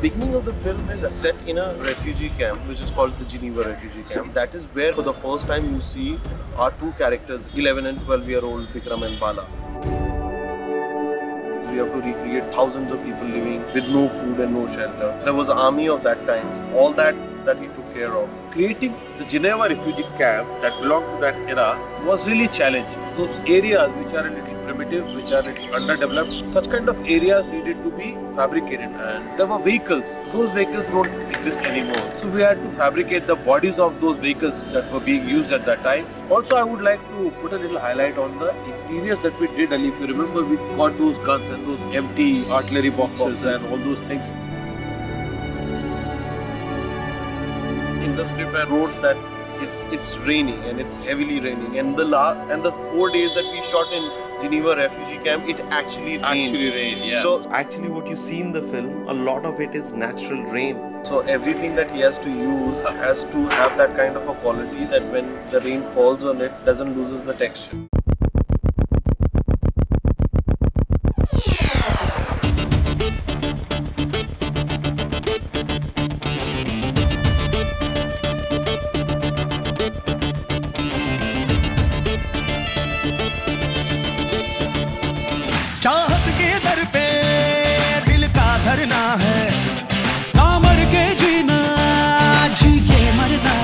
beginning of the film is set in a refugee camp, which is called the Geneva refugee camp. That is where for the first time you see our two characters, 11 and 12-year-old Bikram and Bala. We have to recreate thousands of people living with no food and no shelter. There was an army of that time, all that he took care of. Creating the Geneva refugee camp that belonged to that era was really challenging. Those areas which are a little primitive, which are a little underdeveloped, such kind of areas needed to be fabricated, and there were vehicles. Those vehicles don't exist anymore. So we had to fabricate the bodies of those vehicles that were being used at that time. Also, I would like to put a little highlight on the interiors that we did. And if you remember, we got those guns and those empty artillery boxes and all those things. In the script, I wrote that it's raining and it's heavily raining, and the 4 days that we shot in Geneva refugee camp, it actually rained. Yeah. So actually, what you see in the film, a lot of it is natural rain. So everything that he has to use has to have that kind of a quality that when the rain falls on it, doesn't loses the texture.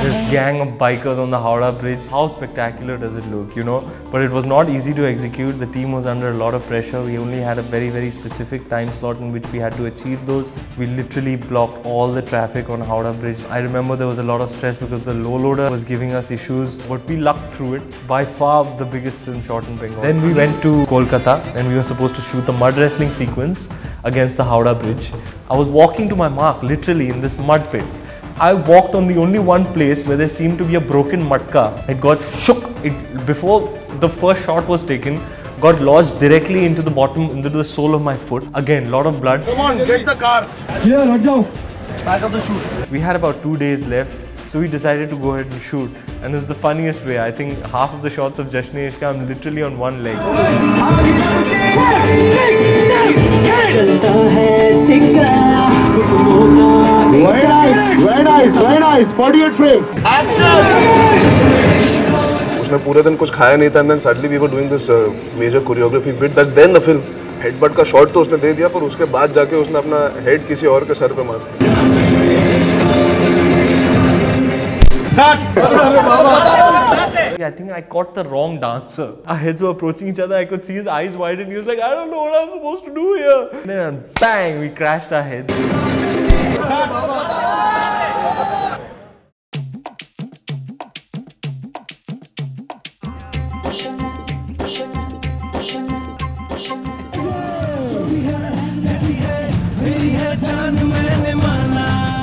This gang of bikers on the Howrah Bridge, how spectacular does it look, you know? But it was not easy to execute. The team was under a lot of pressure. We only had a very, very specific time slot in which we had to achieve those. We literally blocked all the traffic on Howrah Bridge. I remember there was a lot of stress because the low loader was giving us issues, but we lucked through it. By far the biggest film shot in Bengal. Then we went to Calcutta and we were supposed to shoot the mud wrestling sequence against the Howrah Bridge. I was walking to my mark literally in this mud pit. I walked on the only one place where there seemed to be a broken matka. It got shook. Before the first shot was taken, got lodged directly into the bottom, into the sole of my foot. Again, lot of blood. Come on, get the car. Here, let's go. Back of the shoot. We had about 2 days left, so we decided to go ahead and shoot. And this is the funniest way. I think half of the shots of Jashne Ishka, I'm literally on one leg. Very nice. 48 frame. Action! उसने पूरे दिन कुछ खाया नहीं था, and then suddenly we were doing this major choreography bit. That's then the film. Headbutt का shot तो उसने दे दिया, पर उसके बाद जाके उसने अपना head किसी और के सर पे मार दिया. I think I caught the wrong dancer. Our heads were approaching each other. I could see his eyes widen. He was like, I don't know what I'm supposed to do here. And then bang, we crashed our heads.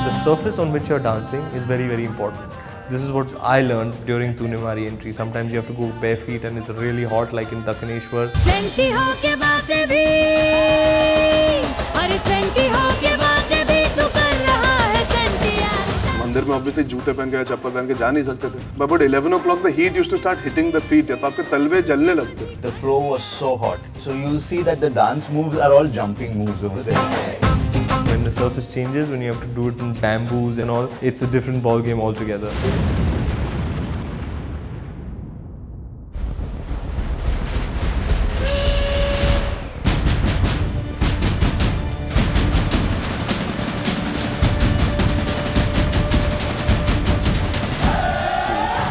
The surface on which you're dancing is very, very important. This is what I learned during Tune Mari entry. Sometimes you have to go bare feet and it's really hot, like in Dakkaneshwar. मंदिर में obviously जूते पहन के या चप्पल पहन के जा नहीं सकते थे. But about 11 o'clock the heat used to start hitting the feet. तो आपके तलवे जलने लगते. The floor was so hot. So you'll see that the dance moves are all jumping moves over there. When the surface changes, when you have to do it in bamboos and all, it's a different ball game altogether.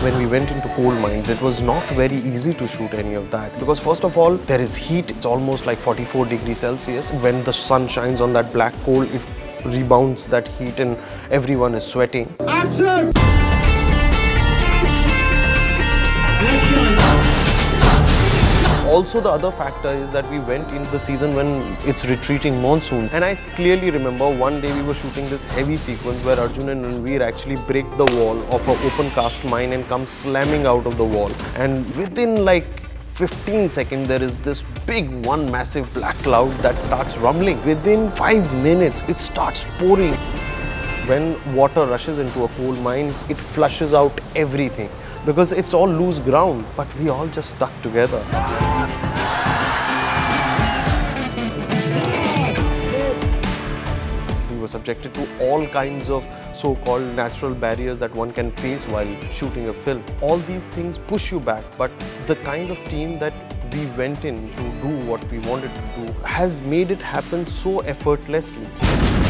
When we went into coal mines, it was not very easy to shoot any of that because first of all, there is heat. It's almost like 44 degrees Celsius. When the sun shines on that black coal, it rebounds that heat and everyone is sweating. Action! Also, the other factor is that we went in the season when it's retreating monsoon. And I clearly remember one day we were shooting this heavy sequence where Arjun and Ranveer actually break the wall of an open cast mine and come slamming out of the wall. And within like 15 seconds, there is this big one massive black cloud that starts rumbling. Within 5 minutes, it starts pouring. When water rushes into a coal mine, it flushes out everything because it's all loose ground, but we all just stuck together. subjected to all kinds of so-called natural barriers that one can face while shooting a film. All these things push you back, but the kind of team that we went in to do what we wanted to do has made it happen so effortlessly.